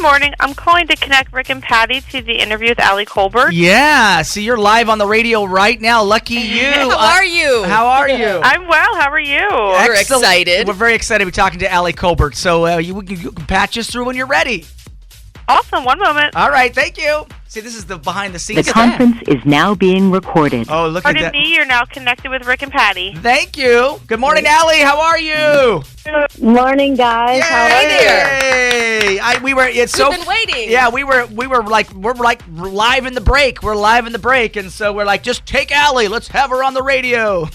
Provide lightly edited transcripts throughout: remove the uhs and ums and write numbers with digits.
morning. I'm calling to connect Rick and Patti to the interview with Allie Kolbert. Yeah, so you're live on the radio right now. Lucky you. How are you? How are you? I'm well. How are you? We're excited. We're very excited to be talking to Allie Kolbert. So you can patch us through when you're ready. Awesome. One moment. All right, thank you. See, this is the behind the scenes. The conference is now being recorded. Oh, look at that. Pardon me, you're now connected with Rick and Patti. Thank you. Good morning, Allie. How are you? Morning, guys. How are you? We've been waiting. Yeah, we're live in the break. We're live in the break, and so we're like, just take Allie. Let's have her on the radio.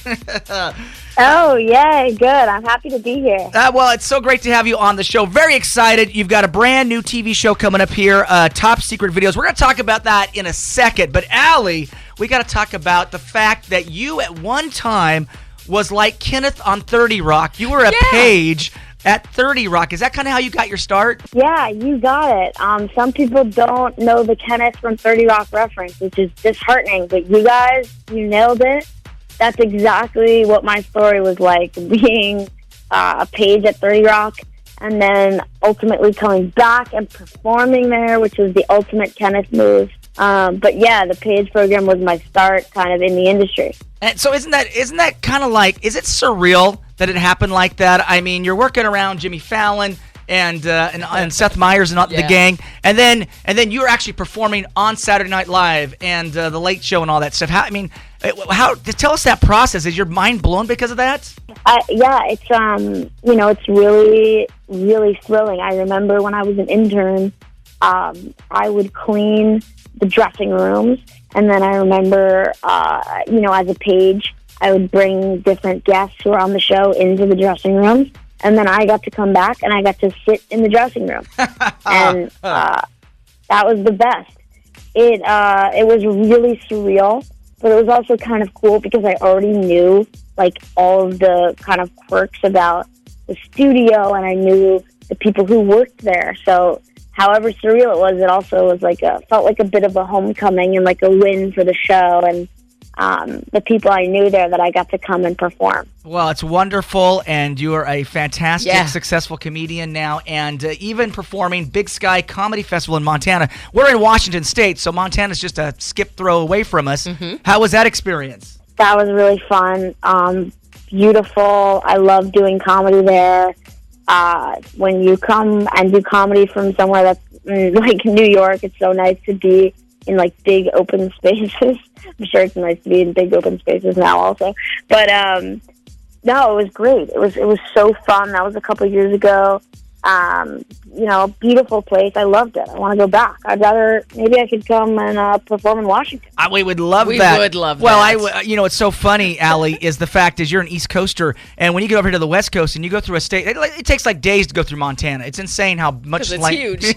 Oh, yay. Good. I'm happy to be here. Well, it's so great to have you on the show. Very excited. You've got a brand new TV show coming up here, Top Secret Videos. We're going to talk about that in a second. But, Allie, we got to talk about the fact that you at one time was like Kenneth on 30 Rock. You were a Paige at 30 Rock. Is that kind of how you got your start? Yeah, you got it. Some people don't know the Kenneth from 30 Rock reference, which is disheartening. But you guys, you nailed it. That's exactly what my story was like, being a Paige at 30 Rock and then ultimately coming back and performing there, which was the ultimate Kenneth move. But yeah, the Paige program was my start kind of in the industry. And so isn't that kind of like, is it surreal that it happened like that? I mean, you're working around Jimmy Fallon and Seth Meyers and the gang, and then you're actually performing on Saturday Night Live and the Late Show and all that stuff. How tell us that process. Is your mind blown because of that? Yeah, it's it's really, really thrilling. I remember when I was an intern, I would clean the dressing rooms, and then I remember, as a Paige, I would bring different guests who were on the show into the dressing rooms. And then I got to come back, and I got to sit in the dressing room, and that was the best. It was really surreal, but it was also kind of cool because I already knew like all of the kind of quirks about the studio, and I knew the people who worked there. So, however surreal it was, it also was felt like a bit of a homecoming and like a win for the show, and the people I knew there that I got to come and perform. Well, it's wonderful, and you are a fantastic, successful comedian now, and even performing Big Sky Comedy Festival in Montana. We're in Washington State, so Montana's just a skip throw away from us. Mm-hmm. How was that experience? That was really fun. Beautiful. I love doing comedy there. When you come and do comedy from somewhere that's like New York, it's so nice to be in like big open spaces. I'm sure it's nice to be in big open spaces now also. But no, it was great. It was so fun. That was a couple of years ago. Beautiful place. I loved it. I want to go back. Maybe I could come and perform in Washington. We would love that. We would love that. Well, what's so funny, Allie, is the fact is you're an East Coaster, and when you get over here to the West Coast and you go through a state, it takes like days to go through Montana. It's insane how much. It's huge.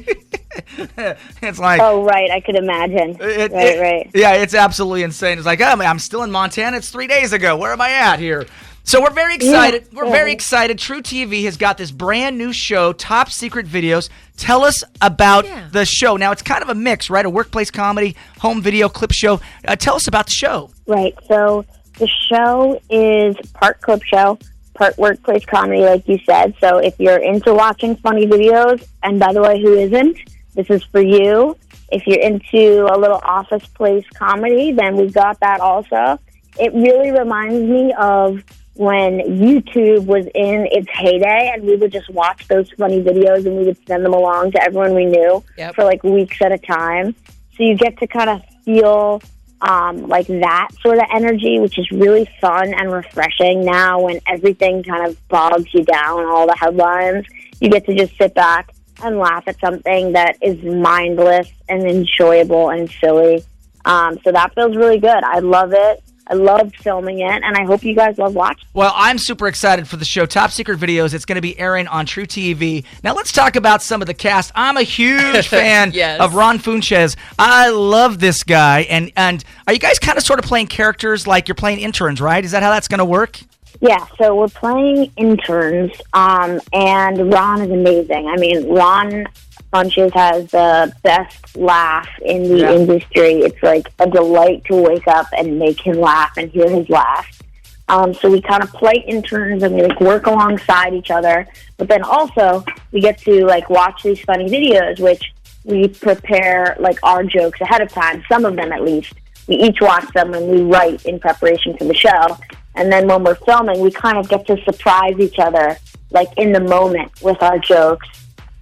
It's like, oh, right. I could imagine. Right. Yeah, it's absolutely insane. It's like, I'm still in Montana. It's 3 days ago. Where am I at here? So we're very excited. Yeah. We're very excited. tru-tv has got this brand new show, Top Secret Videos. Tell us about the show. Now, it's kind of a mix, right? A workplace comedy, home video, clip show. Tell us about the show. Right. So the show is part clip show, part workplace comedy, like you said. So if you're into watching funny videos, and by the way, who isn't? This is for you. If you're into a little office place comedy, then we've got that also. It really reminds me of when YouTube was in its heyday, and we would just watch those funny videos and we would send them along to everyone we knew for like weeks at a time. So you get to kind of feel like that sort of energy, which is really fun and refreshing now when everything kind of bogs you down, all the headlines. You get to just sit back and laugh at something that is mindless and enjoyable and silly. So that feels really good. I love it. I loved filming it, and I hope you guys love watching. Well, I'm super excited for the show, Top Secret Videos. It's going to be airing on tru-tv. Now, let's talk about some of the cast. I'm a huge fan of Ron Funches. I love this guy. And are you guys kind of sort of playing characters like you're playing interns, right? Is that how that's going to work? Yeah, so we're playing interns, and Ron is amazing. I mean, Ron Funches has the best laugh in the industry. It's like a delight to wake up and make him laugh and hear his laugh. So we kind of play interns and we like work alongside each other. But then also we get to like watch these funny videos, which we prepare like our jokes ahead of time. Some of them, at least, we each watch them and we write in preparation for the show. And then when we're filming, we kind of get to surprise each other, like in the moment with our jokes.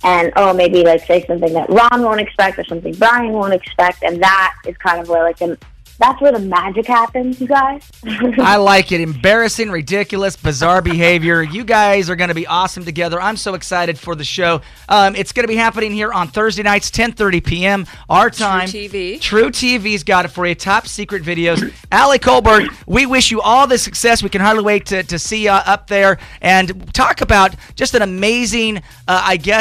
And maybe like say something that Ron won't expect or something Brian won't expect, and that is kind of where like that's where the magic happens, you guys. I like it. Embarrassing, ridiculous, bizarre behavior. You guys are going to be awesome together. I'm so excited for the show. It's going to be happening here on Thursday nights, 10:30 p.m. our time. tru-tv. tru-tv's got it for you. Top secret videos. Allie Kolbert, we wish you all the success. We can hardly wait to see you up there and talk about just an amazing,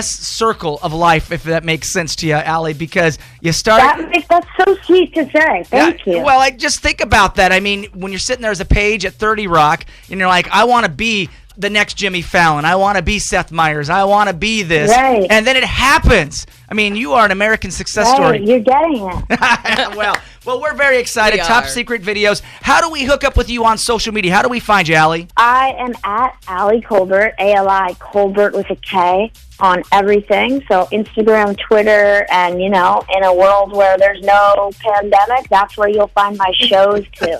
circle of life, if that makes sense to you, Allie, because you start... That's so sweet to say. Thank you. Well, just think about that. I mean, when you're sitting there as a page at 30 Rock, and you're like, I want to be the next Jimmy Fallon. I want to be Seth Meyers. I want to be this. Right. And then it happens. I mean, you are an American success story. You're getting it. Well, we're very excited. We Top are. secret videos. How do we hook up with you on social media? How do we find you, Allie? I am at Allie Kolbert, A-L-I, Kolbert with a K, on everything. So Instagram, Twitter, and, in a world where there's no pandemic, that's where you'll find my shows, too.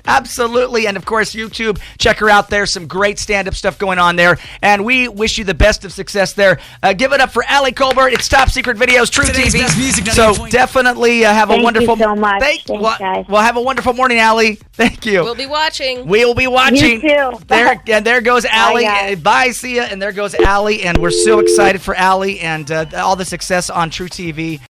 Absolutely. And, of course, YouTube. Check her out there. Some great stand-up stuff going on there. And we wish you the best of success there. Give it up for Allie Kolbert. It's Top Secret Videos, tru-tv. So definitely have a wonderful... Thank you so much. Thanks, guys. Well, have a wonderful morning, Allie. Thank you. We'll be watching. We'll be watching. You too. There goes Allie. guys. Bye, see ya. And there goes Allie. And we're so excited for Allie and all the success on tru-tv.